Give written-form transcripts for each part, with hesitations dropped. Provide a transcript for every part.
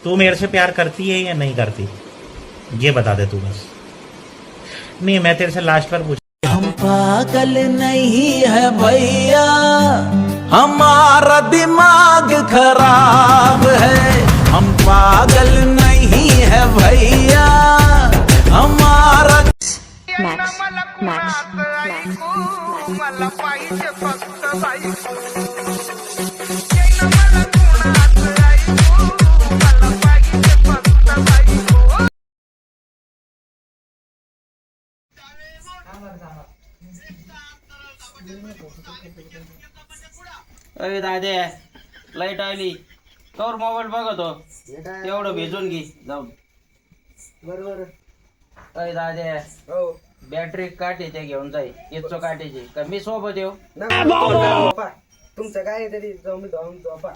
तू मेरे से प्यार करती है या नहीं करती, ये बता दे तू बस। नहीं, मैं तेरे से लास्ट बार पूछ, हम पागल नहीं है भैया, हमारा दिमाग खराब है। हम पागल नहीं है भैया, हमारा Max, Max, Max, अरे दादे, लाईट आली तर मोबाईल बघतो, तेवढं भेजून घे जाऊन. बरोबर. अरे दादे, हो बॅटरी काटे ते घेऊन जाई, येतो काटेची का मी सोबत येऊ. नका तुमचं काय आहे तरी जाऊ मी जाऊन झोपा.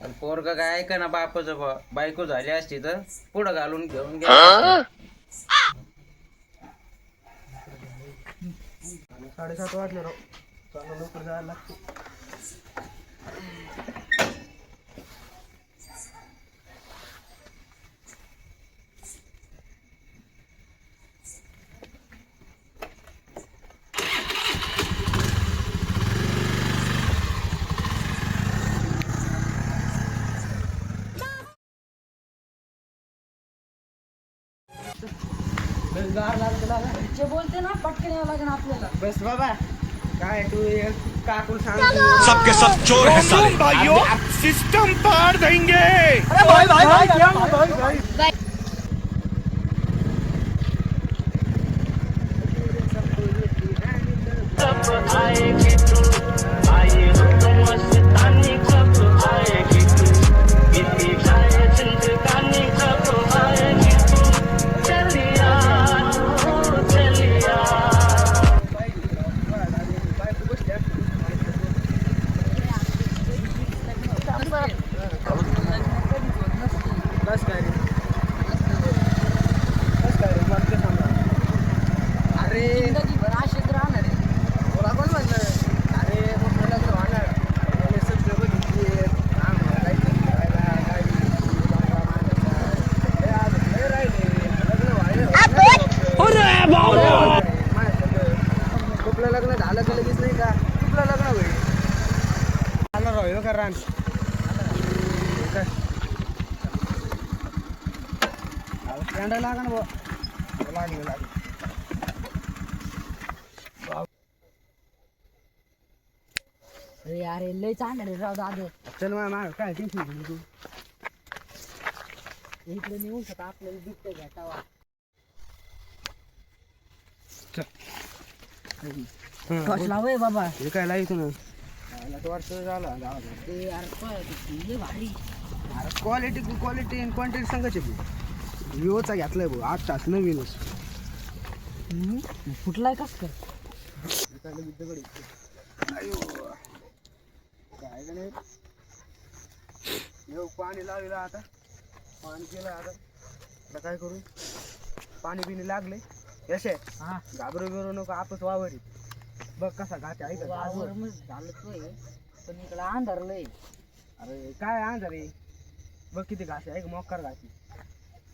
आणि पोरग काय ऐका ना बापाचं, बायको झाली असती तर पुढं घालून घेऊन घ्या. 7:30 वाजले राव. चालू लवकर जायला लागते. जे बोलते ना पटकन यावं लागेल आपल्याला. बस बाबा काय तू काकून सांग. सबके सब चोर है साले. भाइयों सिस्टम पार देंगे. अरे भाई भाई भाई क्या भाई भाई बस काय रे बस काय रे मला ते सांगा. अरे जिंदगीभर असेच राहणार आहे. तुला कोण म्हणलं. अरे मोठं लग्न होणार त्याने सगळं बघितली काम जायचं फिरायला गाडी हे आज लय राहिले लग्न व्हायला कुठलं लग्न झालं का लगेच नाही का कुठलं लग्न होईल जाणार राहिलो का रान स्टँड लागा ना भाऊ लागले लागले. अरे अरे लय चांगलं रे राव दादे. चल मग काय टेन्शन घेऊ तू. इकडे नेऊन शकता आपल्याला दुखते घ्यावा. टॉर्च लावय बाबा. हे काय लाईत ना वर्ष झाला ते यार लय भारी. क्वालिटी आणि क्वांटिटी सांगायची भाऊ. विवोचा घेतलाय भाऊ 8 तास नवीनच. फुटलाय कस काय. काय का नाही येऊ पाणी लावलं आता. पाणी केलं आता काय करू. पाणी बिणी लागले यशे हा घाबरू बिरू नको आपच वावरी. बघ कसा घाट आहे का वावर मग झालं पण इकडं अंधार लय. अरे काय अंधार आहे. बघ किती घास आहे मोकार घासी.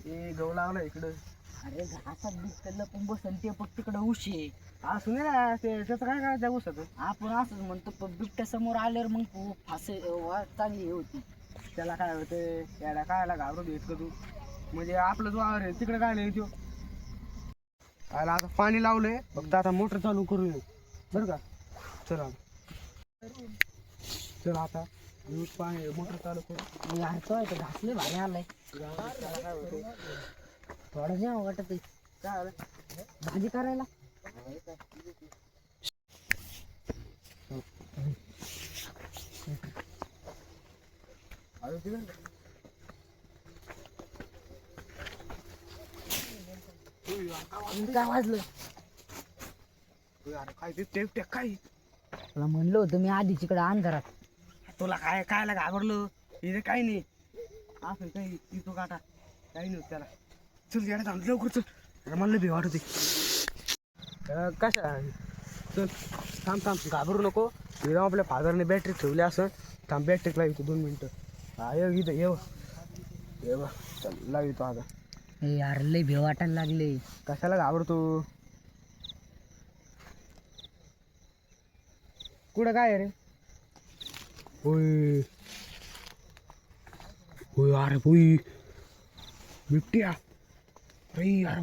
ते गहू लावला इकडं. अरे घासात दिसतं पण बसन ते पण तिकडं उशी आहे. असू नये ना ते त्याचं काय करायचं उसत. आपण असंच म्हणतो पण बिबट्या समोर आल्यावर मग फासे चांगली हे होती. त्याला काय होते त्याला कायला घाबरू भेट तू. म्हणजे आपलंच वावर आहे तिकडे काय नाही तो. आला आता पाणी लावलंय फक्त आता मोटर चालू करू बरं का. चला चल आता पाणी मोटर चालू करू. यार तो आहे घासले भारी आलाय. थोडं जेव्हा वाटत काय आलं भाजी करायला. काय वाजलं. काय ते काय तुला म्हणलं होतं मी आधीच इकडे अंधारात. तुला काय कायला घाबरलो. इथे काही नाही असं काही तिथं काटा काही नव्हतं त्याला. चल येडा जाऊन लवकर चल. मला भी वाटते कशा चल थांब घाबरू नको. तिथं आपल्या फादरने बॅटरी ठेवली असं. थांब बॅटरी लावितो 2 मिनिटं. हा ये इथं ये बा. चल लावितो आता. यार लय भेव वाटायला लागले. कशाला घाबरतो? कुठं काय आहे रे? होय होय अरे होय बिबट्या. अरे यार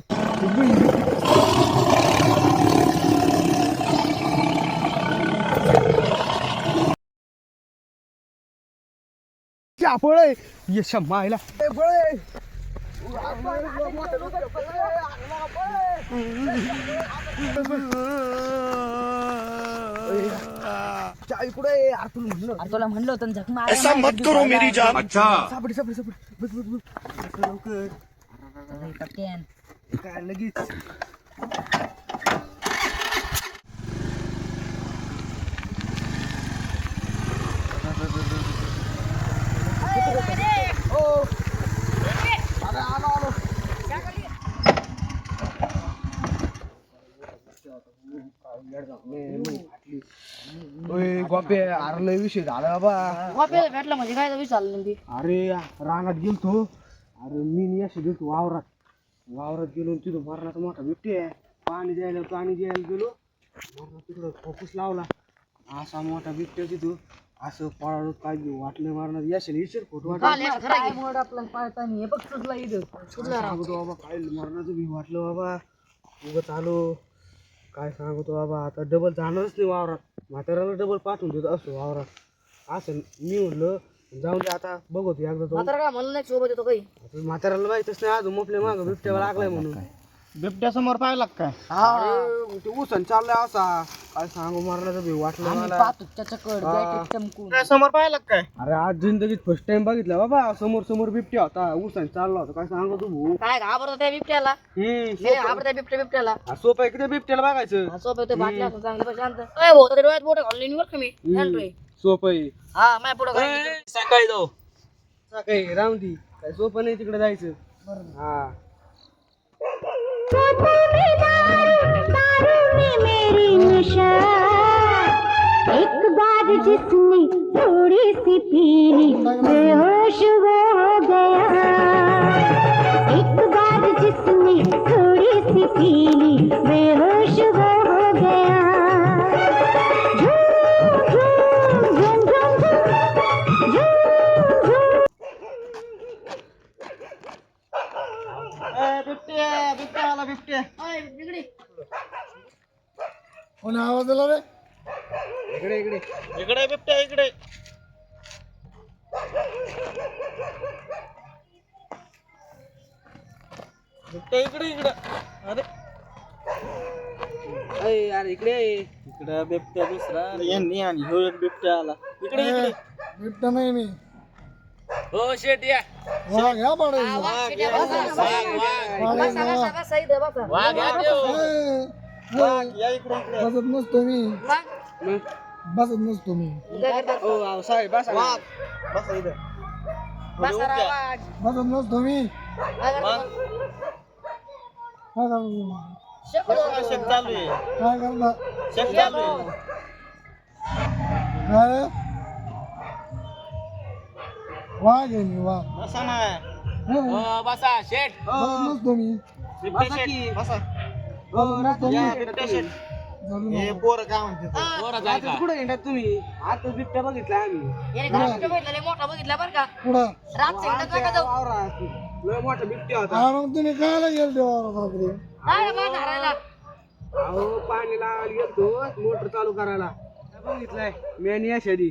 पळे यश मायला पळे. चाय कुठे यार? तुला म्हणलं होतं झक मार. ऐसा मत करो मेरी जान. अच्छा सापडी बस लवकर. कप्टेन काय लगेच गोपे. अरे लय विषय झाला बाबा. भेटलं म्हणजे काय विचारलं नेमकी? अरे रानात गेलतो. अरे मी अशी गेलतो वावरात गेलो. तिथं मरणाचा मोठा बिबटी आहे. पाणी द्यायला गेलो. मरणात तिकडं फोकस लावला. असा मोठा बिबट्या तिथं असं पळालो. काय वाटलं मरणात यशाला विचार फोटो वाटलं आपल्याला पाळताना हे बघ सुटला इथं. सांगतो बाबा. काय मरणाचं भी वाटलं बाबा. उगत आलो. काय सांगतो बाबा. आता डबल जाणारच नाही वावरात. म्हाताऱ्याला डबल पाठवून देत असतो वावरात. असं मी म्हणलं जाऊ दे आता बघतो एकदा तो. काय म्हणलं नाही सोबत येतो काही. म्हाताऱ्याला माहितच नाही अजून मोपल्या मागं बिबट्यावर लागलाय म्हणून. बिबट्या समोर पाहिला काय? अरे ते उसन चाललंय असा. काय सांगू मरणाचं भी वाटलं मला. पाहतो त्याच्याकडे बॅटरी चमकून. काय समोर पाहिला काय? अरे आज जिंदगीत फर्स्ट टाइम बघितलं बाबा. समोर बिबट्या होता. उसन चालला होता. काय सांगू तू भाऊ. काय घाबरतो त्या बिबट्याला? घाबरतो बिबट्याला. सोपं आहे किती बिबट्याला बघायचं. सोबत होते बाटल्या असं चांगलं पण शांत. काय भाऊ त्या डोळ्यात बोट घालून वर कमी. सोपं आहे. हा माय पुढे सकाळी जाऊ. काही राहून ती. काय सोपं नाही तिकडे जायचं. हा मेरी निशा एक बार जिसने थोड़ी सी पीली बेहोश वो हो गया. एक बार जिसने थोड़ी सी पीली बेहोश वो हो गया. झूम झूम झूम झूम झूम झूम. बिबट्या. कोण आवाज आला रे? इकडे इकडे बिबट्या इकडे. बिबट्या इकडे. अरे यार इकडे इकडे बिबट्या दुसरा यांनी आणि ह्यो एक बिबट्या आला. इकडे बिबट्या नाही मी. हो शेट या. वाघ या पाडे. वाघ या इकडे. बसत नसतो मी. साहेब बसा. वाघ बस इथं. बसत नसतो मी. शेक चालू आहे. काय करता? शेक चालू आहे. काय वाघ आहे मी. वाघ बसा ना. बसा शेट. बसत नसतो मी. बिबट्या शेट बसा. नसतो मी. या बिबट्या शेट. हे पोरं काय म्हणते? आता कुठे येणार तुम्ही? आता बिबट्या बघितला आम्ही. मोठा बघितला बरं का. कुठं? रात लय मोठा बिबट्या होता. मग तुम्ही कायला गेलते वावरात? अहो पाणी लावायला गेलतो मोटर चालू करायला. बघितलंय मी आणि या शेती.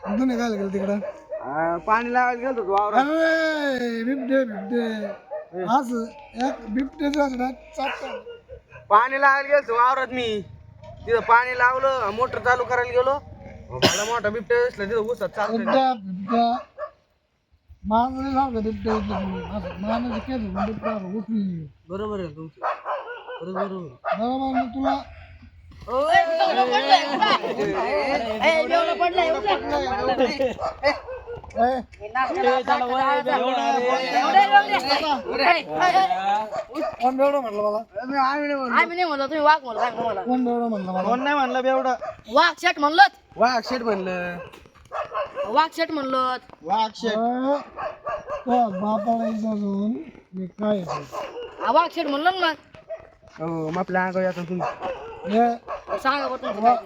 तुम्ही काय गेल तिकडं? पाणी लावायला गेलतो वावरात. पाणी लावायला गेलतो वावरात मी. तिथं पाणी लावलं मोटर चालू करायला गेलो. मला मोठा बिबट्या दिसला तिथं उसात चालतो. बरोबर आहे तुमचं. बरोबर तुला हे नाश्त्याला काय कोण बेवडं म्हटलं मला? आम्ही नाही म्हणलो, तुम्ही वाघ म्हणलो. काय म्हणलो मला? कोण बेवडं म्हणलं मला? कोण नाही म्हणलं बेवडं? वाघ शेट म्हणलो. वाघ शेट म्हणलं. वाघ शेट म्हणलो. वाघ शेट. बापाला विचारून मी काय वाघ शेट म्हणलो ना मग. हो मग आपल्या अंगावर येतो तुम्ही. सांगा बरं तुमचं काय.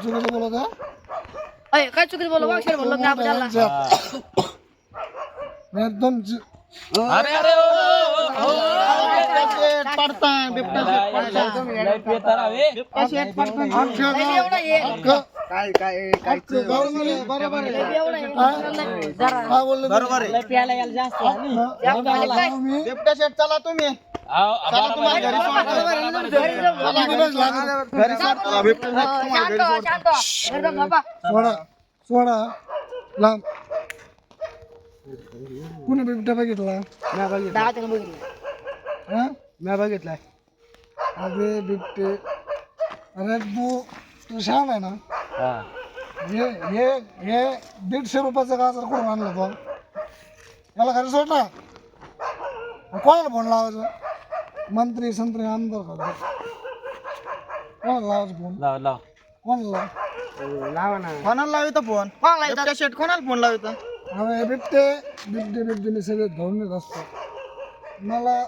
चुकीचं बोलत आहे? अय, काय चुकीचं बोललो? वाघ शेट म्हणलो मी आपल्याला. एकदम अरे अरे पडतान बिबट्या शेट पडतान. लय एवढं हे. काय काय काय बरोबर आहे. लय एवढं हे. जरा काय बोलले बरोबर आहे. प्यायला यायला जास्त आहे ना. काय? बिबट्या शेट चला तुम्ही. चला तुम्हाला घरी सोडतो. घरी जाऊ. घरी सोडतो. बिबट्या शेट तुम्हाला शांत घरी व्हा, सोडतो. शांत व्हा. घरी जाऊ बाबा. सोडा लांब. कुणी बिबट्या बघितला? दहा जण बघितलं. हा मी बघितलाय. अरे बिबटे, अरे तू शान आहे ना? हे हे हे 150 रुपयाचं गाजर कुठून आणलं तो? याला घरी सोड ना. कोणाला फोन लावायचं? मंत्री संत्री आमदार का? कोणाला लावायचं फोन? कोणाला लावा ना? कोणाला लावित फोन? कोणाला येतात? बिबट्या शेट कोणाला फोन लावित? अरे बिबटे मी सगळे धरून येत असतो. मला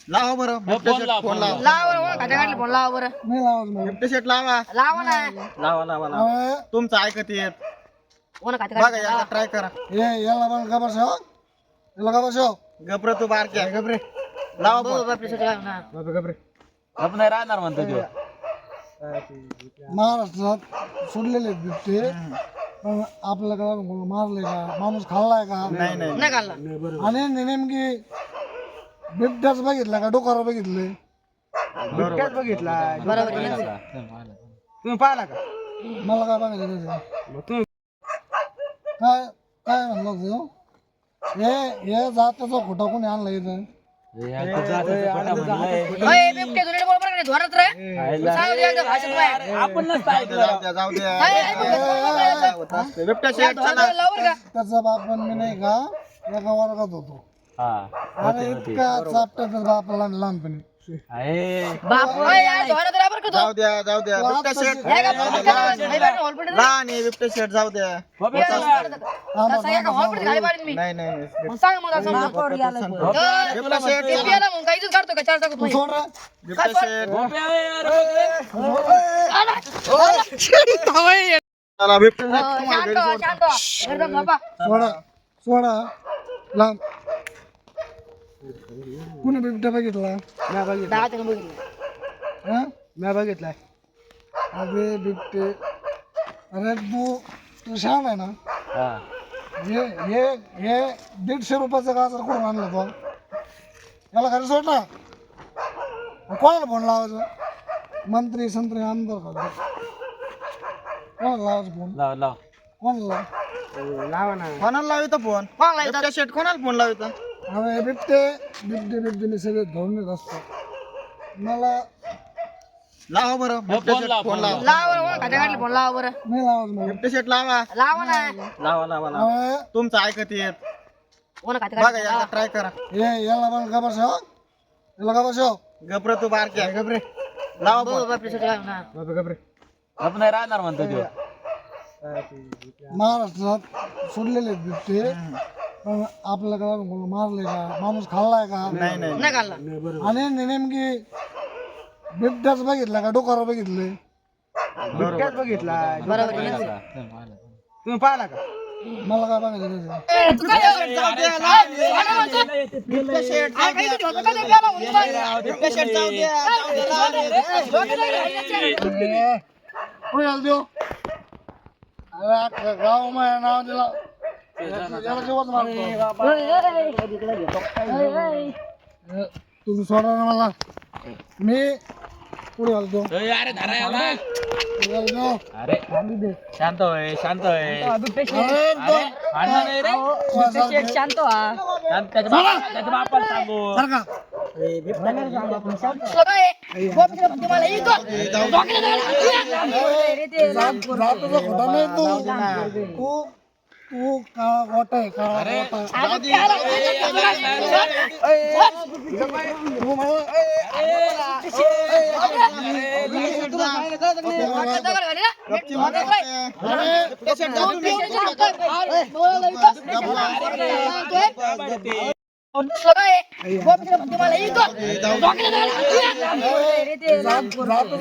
लावा बरं बिबट्या शेट फोन लावा. लावा बरं, खात्या काढली फोन लावा बरं. नाही लावायचं मला. बिबट्या शेट लावा. लावा ना. लावा लावा लावा. अरे, तुमचं ऐकत येत. कोण खात्या बघा काढली? एकदा ट्राय करा. याला पण खबर शेव. याला खबर शेव. गप्र तू बारक्या. गप्रे लावा बघू फोन. बापरे, सगळं आहे ना. महाराष्ट्रात सोडलेले आहेत बिबटे, पण आपल्या गावात मारले का? माणूस खाल्लाय का? नाही नाही नाही खाल्ला. आणि नेमकी बिबट्याच बघितला का डोकारा बघितले? बिबट्याच बघितला. बरोबर आहे. तुम्ही पाहिला का? मला काय बघायचं त्याचं? काय काय म्हणलं तू? हे जात्याचा खोटा कोणी आणला इथं? अय, बिबटे तुला बोल बरं का, धोरत रे. सांगू दे एकदा भाषेत बाहेर. जाऊ द्या जाऊ द्या. अय, अय, बिबटे, बिबट्या शेट धोरत चला. लाव बरं का. त्याचा बाप पण मी नाही का एका वर्गात होतो. अरे इतका चापटा तर बापाला लहानपणी. बाप, अय, यार, धोरत रे बरं का तू. जाऊ द्या जाऊ द्या. बिबट्या शेट हे का फक्त खाली पाडून हॉलपट्टी दे. लहान आहे बिबट्या शेट जाऊ द्या. तसं एका हॉलपट्टी खाली पाडीन मी. नाही नाही नाही. मग सांग मग असं समजून. बिबट्या शेट ते पियाला मग काहीच काढतो का चार टाकत नाही. सोड रे. बिबट्या शेट चला बिबट्या शेट तुम्हाला शांत घरी व्हा, सोडतो. शांत व्हा. घरी जाऊ बाबा. सोडा लांब. कुणी बिबट्या बघितला? दहा जण बघितलं. हा मी बघितलाय. अरे बिबटे, अरे तू शान आहे ना? हे हे हे 150 रुपयाचं गाजर कुठून आणलं तो? याला घरी सोड ना. कोणाला फोन लावायचं? मंत्री संत्री आमदार का? कोणाला लावायचं फोन? कोणाला लावा ना? कोणाला लावित फोन? कोणाला येतात? बिबट्या शेट कोणाला फोन लावित? अरे बिबटे मी सगळे धरून येत असतो. मला लावा बरं बिबट्या शेट फोन लावा. लावा बरं, खात्या काढली फोन लावा बरं. नाही लावायचं मला. बिबट्या शेट लावा. लावा ना. लावा लावा लावा. अरे, तुमचं ऐकत येत. कोण खात्या बघा काढली? एकदा ट्राय करा. याला पण खबर शेव. याला खबर शेव. गप्र तू बारक्या. गप्रे लावा बघू फोन. बापरे, सगळं आहे ना. महाराष्ट्रात सोडलेले आहेत बिबटे, पण आपल्या गावात मारले का? माणूस खाल्लाय का? नाही नाही नाही खाल्ला. आणि नेमकी बिबट्याच बघितला का डोकारा बघितले? बिबट्याच बघितला. बरोबर आहे. तुम्ही पाहिला का? मला काय बघायचं त्याचं? तू काय जाऊ द्या, लहान आहे. बिबट्या शेट जाऊ द्या. बिबट्या शेट जाऊ द्या. जाऊ द्या, लहान आहे. पुढे आलो देऊ. अरे अख्खं गाव माझ्या नाव दिला. याला जेवण मारतो. तुम्ही सोडा ना मला. मी पुढे घालतो. शांत होय शांत होय शांत व्हा. त्याच्या बापाला सांगू तुम्हाला येतो. खोटा नाही तू. तू काळा गोटा आहे काळा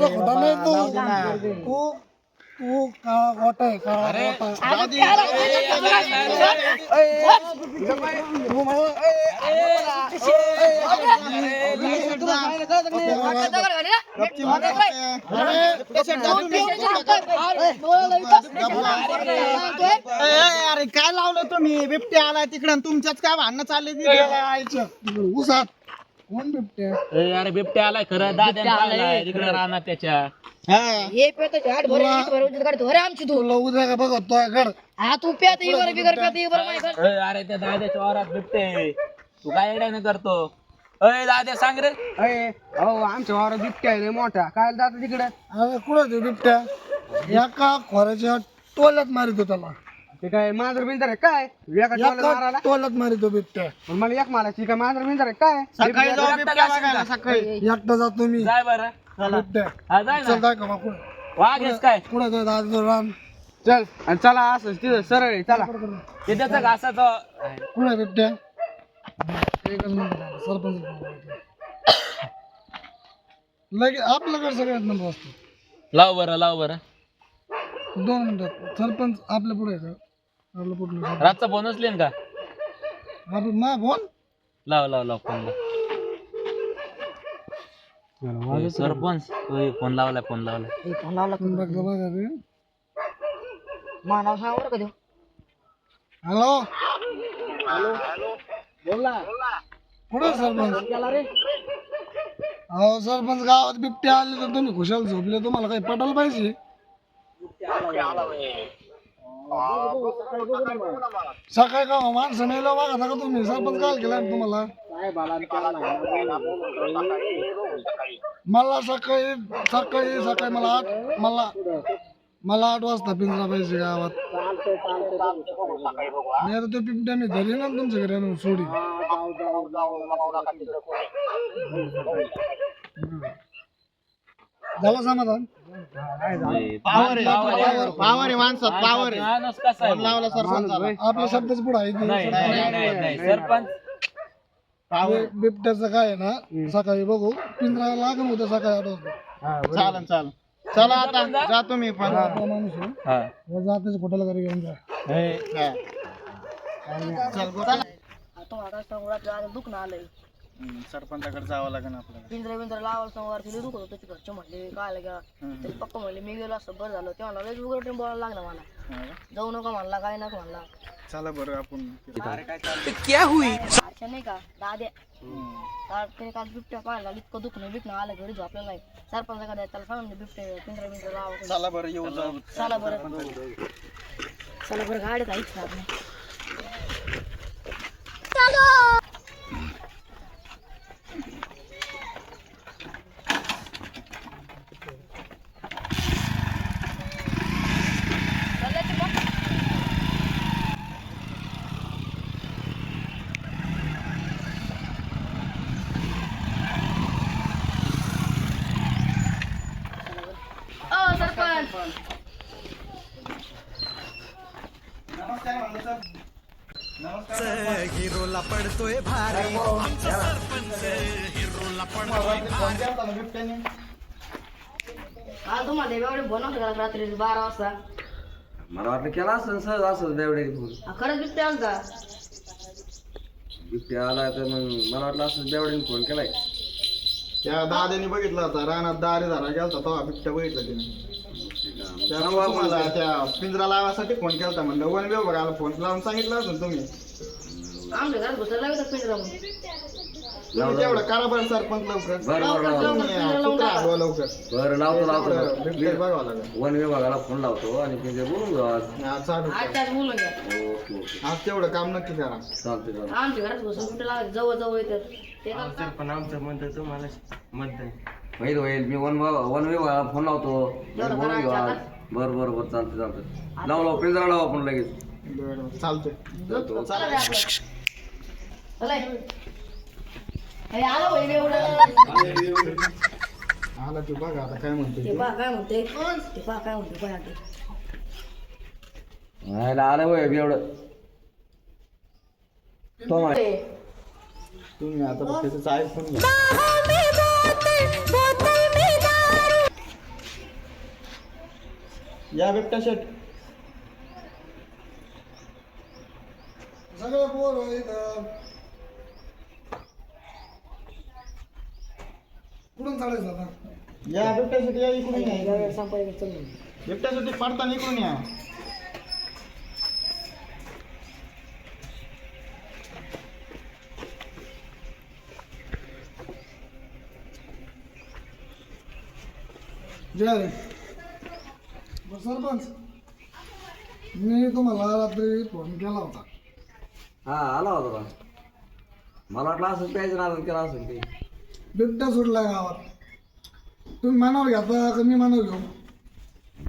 खोटा नाही तू तू काळा गोटा आहे काळा अरे काय लावलं तुम्ही बिबट्या आलाय तिकडे तुमच्याच काय भांडणं चालले उसात कोण बिबट्या अरे बिबट्या आलाय खरं दाद्या आलाय तिकडे राहणार त्याच्या हे पेताची हात भरे ईट भरे उचल काढतो अरे आमची तू तुला उद्या का बघत तो घर हा तू पेत ही बरं बिगर पेत ही बरं माहिती कर. अरे त्या दाद्याच्या वारात बिबटे तू काय येड्याने करतो अय दाद्या सांग रे अहो आमच्या वावरात बिबट्या आहे लय मोठा काय जात तिकडे अरे कुठं ते बिबट्या एका खोऱ्याच्या टोल्यात मारितो त्याला ते काय मांजर बिंजर आहे काय एका टोल्यात मारितो बिबट्या मला एक मारायची काय मांजर बिंजर आहे काय सकाळी जाऊ बिबट्या बघायला सकाळी एकटा जातो मी जाय बरं बिबट्या हा जाय चल ना काय का कुठं वाघ आहेस काय कुठं जायचं आज राम चल आणि चला असं तिथं सरळ आहे चला ते त्याचं घासाचं कुठं आहे बिबट्या एकच मिनिट सरपंच लगेच आपल्याकडे सगळ्यात नंबर असतो लाव बरं 2 मिनिटात सरपंच आपल्या पुढे आहे का आपल्या पुढे रातचा फोन उचलेन का आपण मा फोन लाव फोन सरपंच फोन लावलाय फोन लावला बघा रे नाव सांग बरं का देऊ हॅलो बोला कुठे सरपंच गेला रे अहो सरपंच गावात बिबट्या आले तर तुम्ही खुशाल झोपले तुम्हाला काही पटायला पाहिजे सकाळी का माणसं मेलो बघा का तुम्ही सरपंच काय केलं तुम्हाला मला सकाळी मला 8 वाजता पिंजरा पाहिजे गावात मी आता तो बिबट्या मी धरी ना तुमच्या घरी आणून सोडी झालं समाधान पावर आहे माणसात पावर आहे माणूस कसा आहे लावला सरपंचाला आपल्या शब्दाच पुढे आहे नाही सरपंच बिबट्याचं काय आहे ना सकाळी बघू पिंजरा लागून होतं सकाळी 8 वाजता चालन चला आता जातो मी पण आपला माणूस आहे हा जातेच खोट्याला घरी घेऊन जा आता दुखणं आलंय सरपंचाकडे जावं लागेल आपल्याला पिंजरा लावायला समोर तिला दुखत होतं त्याच्या घरचे म्हणले काय आलं तरी पप्पा म्हणले मी गेलो असं बरं झालं तेव्हा लयच उघड बोलायला लागला मला जाऊ नका म्हणला काय नका म्हणला चला बरं आपण अच्छा नाही का दाद्या त्याने काल बिबट्या पाहायला इतकं दुखणं आलं घरी झोपलेलं नाही सरपंचाकडे त्याला सांगून बिबट्या पिंजरा लावा चला बरं येऊ जाऊ चला बरं गाडीत ऐक आपण हिरोला पडतोय भारी काल तुम्हाला एवढे बनवतो रात्री 12 वाजता मला वाटलं केला असं सहज असं बेवडे खरंच बिबट्या आला का बिबट्या आला तर मग मला वाटलं असं बेवड्याने फोन केलाय त्या दादाने बघितला होता रानात दारे धरा गेला होता तेव्हा बिबट्या बघितला तिने मला त्या पिंजरा लावासाठी फोन केला होता म्हणलं वन विभागाला फोन लावून सांगितलं असेल तुम्ही आमच्या घरात घुसायला लागत पिंजरा तुम्ही तेवढं करा बरं सरपंच लवकर लवकर बरं लावतो बिबट्या बघावं लागेल वन विभागाला फोन लावतो आणि ते बोलून घेऊ आज चालू आज बोलू घ्या ओके आज तेवढं काम नक्की करा चालते आमच्या घरात घुसून बिबट्या लागत जवळ येतात ते का पण आमचं म्हणतं तुम्हाला मत होईल मी वन विभागाला फोन लावतो बोलून घेऊ आज बरं चालते लाव पिंजरा लावू आपण लगेच बरं चालतंय. चला रे आपलं. चला हे आलं होईल एवढं आला तू बघा आता काय म्हणतो ते पहा काय म्हणते ते पहा काय म्हणते पहा ते. आलं वय एवढं तो म्हणे तुम्ही आता बघ त्याचं ऐकून घ्या. या बिबट्या शेट सगळं बोर कुठून चालायचं आता? या बिबट्या शेट या इकडून या. संपायचं चल बिबट्या शेट पडताना इकडून या. जय रे. बरं सरपंच, मी तुम्हाला रात्री फोन केला होता. हा आला होता का मला वाटलं असं प्यायचं नादन केला असेल ते बिबट्या सुटला गावात. तुम्ही मनावर घ्याता का मी मनावर घेऊ?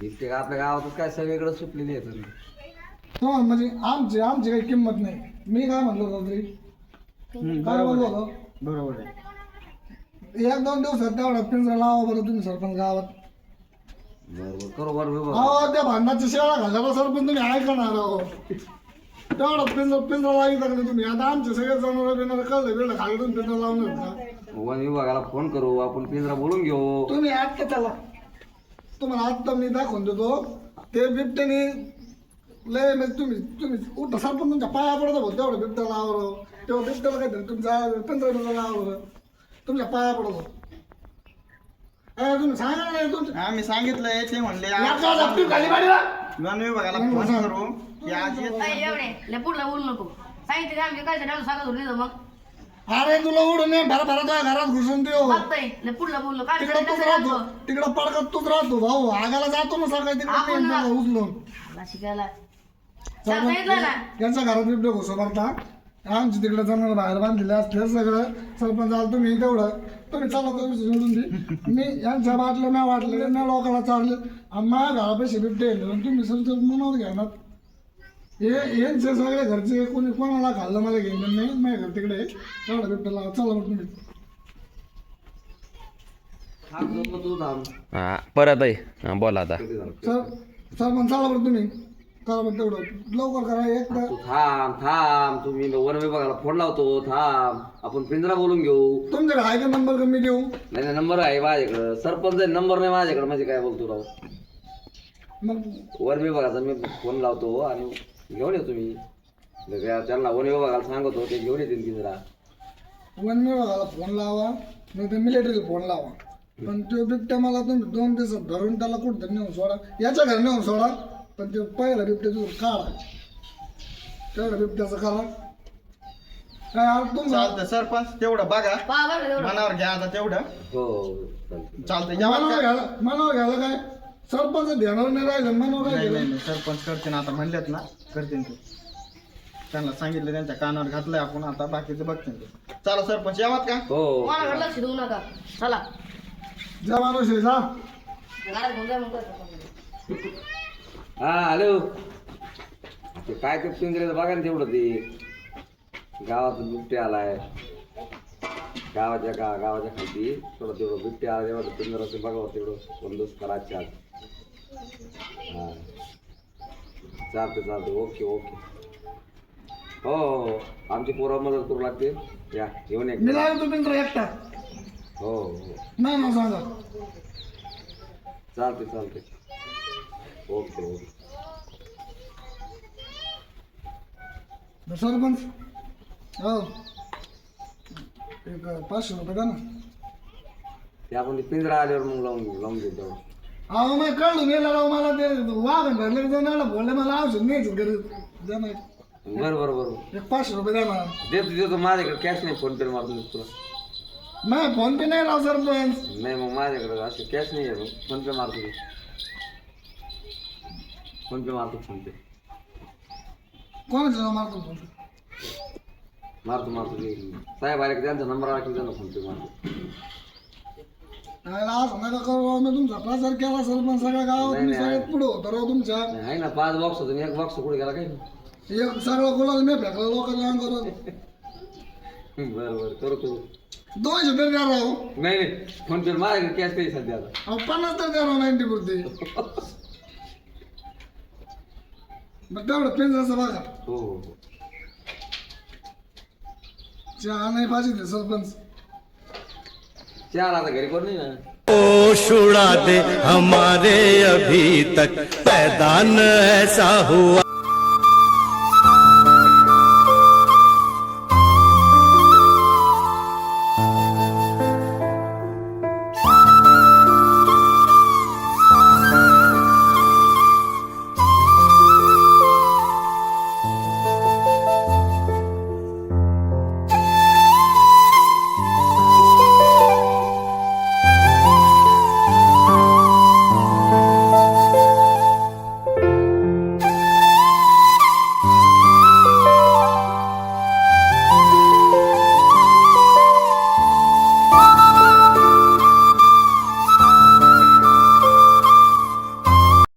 बिबटे आपल्या गावातच काय सगळीकडे सुटलेली आहेत हो म्हणजे आमची आमची काही किंमत नाही. मी काय म्हणलो रात्री काय बोललो होतो? बरोबर आहे. 1-2 दिवसात तेवढा पिंजरा लावा बरं तुम्ही सरपंच गावात. बरोबर करू बरोबर अहो त्या भांडणाची शेळा घालायला सरपंच तुम्ही ऐकणार आहो. तेवढा पिंजरा लावी का तुम्ही? आता आमचे सगळे जनावर बिनावर कळलं बिळलं खाली तुम्ही पिंजरा लावून का? वन विभागाला फोन करू आपण पिंजरा बोलून घेऊ. तुम्ही आत्ता चला, तुम्हाला आत्ता मी दाखवून देतो. ते बिबट्याने लय म्हणजे तुम्ही उठा सरपंच तुमच्या पाया पडतो भाऊ. तेवढं बिबट्याला आवडो तेव्हा बिबट्याला काय तुमचा पिंजरा आवडतं तुमच्या पाया पडतो. तुम्ही सांगा नाही तुमच्या आम्ही सांगितलंय ते म्हणले खाली पाडीला. वन विभागाला फोन करू की आज येत काय एवढे लय पुढला बोलू नको. सांगितलं आमच्या काय झालं सांगत होती मग अरे तुला उडून ये भरा तुझ्या घरात घुसून देऊ. बघताय लय पुढला बोललो काय तिकडं तूच राहतो, तिकडं पडकत तूच राहतो भाऊ. आगाला जातो ना सकाळी आपण ना. तिकडे उचलून. शिकायला सांगितलं ना यांच्या घरात बिबटे घुसो भरता. आमची तिकडे जनावर बाहेर बांधलेले असले सगळं सरपंच आलं तुम्ही तेवढं तुम्ही चला तर सोडून दे. मी यांच्या बाटल्या नाही वाटले ना लोकांना चालले आणि माझ्या घरापाशी बिबटे येले तुम्ही सर मनावर घेणार. हे यांचे सगळे घरचे कोणी कोणाला खाल्लं मला घेणार नाही. माझ्या घर तिकडे तेवढं बिबट्याला चला मग तुम्ही. तू थांब परत आहे बोला आता सर सरपंच चला बरं तुम्ही करा बरं तेवढं लवकर करा. एक तू थांब तुम्ही वन विभागाला फोन लावतो. थांब आपण पिंजरा बोलून घेऊ. तुमच्याकडे आहे का नंबर कमी देऊ? नाही नंबर आहे माझ्याकडं. सरपंच नंबर नाही माझ्याकडे म्हणजे काय बोलतो राव. मग वन विभागाचा मी फोन लावतो आणि घेऊन येतो तुम्ही. त्यांना वन विभागाला सांगतो ते घेऊन येतील पिंजरा. वन विभागाला फोन लावा नाही तर मिलिटरीला फोन लावा. पण तो बिबट्या मला तुम्ही 2 दिवसात धरून त्याला कुठं नेऊन सोडा. याच्या घरी नेऊन सोडा पण ते पहिला बिबट्याचं काढा. तेवढं बिबट्याचं करा. काय अर्थ तुमचा चालतंय सरपंच तेवढं बघा पहा बरं एवढं मनावर घ्या आता तेवढं. हो चालतंय. चालतंय जेव्हा मनावर घ्यायला काय सरपंच ध्यानावर नाही राहिलं मनावर काय नाही गेलं. नाही सरपंच करते ना आता म्हणलेत ना करते ते. त्यांना सांगितलं त्यांच्या कानावर घातलंय आपण आता बाकीचं बघते ते. चला सरपंच यावात का? हो मला लक्ष देऊ नका. चला ज्या माणूस आहे जा. घरात घेऊन जा मग कसं. हा हॅलो ते काय ते पिंजऱ्याचं बघा ना तेवढं ते गावात बिबटे आलाय. गावाच्या खाली थोडं तेवढं बिबटे आला तेवढं पिंजराचं बघावं तेवढं बंदोबस्त करायचे आज. हा चालतं ओके हो हो आमची पोरं मदत करू लागते. या घेऊन एक मी लावतो पिंजरा एकटा. हो नाही ना सांगा. चालते ओके सरपंच हो एक 500 रुपये द्या ना. ते आपण ते पिंजरा आल्यावर मग लावून देऊ तेवढं. अहो मग कळून गेला राव मला ते वाघ भरले जाऊन बोलले मला औषध न्यायचं घरी द्या ना. बरं एक 500 रुपये द्या ना. देतो माझ्याकडे कॅश नाही. फोन पे मारून तुला नाही फोन पे नाही राव सरपंच. नाही मग माझ्याकडे असे कॅश नाही आहे. फोन पे मारतो फोन पे कोणाचं नाव मारतो फोन? मारतो साहेब आले की त्यांचा नंबर आला की त्यांना फोन पे मारतो. असं नका करू राव. मी तुमचा प्रचार केला सरपंच सगळ्या गावात. नाही, मी नाही. सगळ्यात पुढे होतो राव तुमच्या. आहे ना 5 बॉक्स होतो 1 बॉक्स कुठे गेला काय एक सगळं गुलाल मी फेकला लोकांना अंगावर. बर बर करतो. 200 तरी द्या राव. नाही नाही फोन पे माझ्याकडे कॅश काही सध्या आता. अहो 50 तर द्या राव 90 पुरते. मग तेवढं पिंजराचं बघा. हो हो. चहा नाही पाहिजे सरपंच. चार आता घरी कोण नाही ना. होश उड़ा दे हमारे अभी तक पैदा न ऐसा हुआ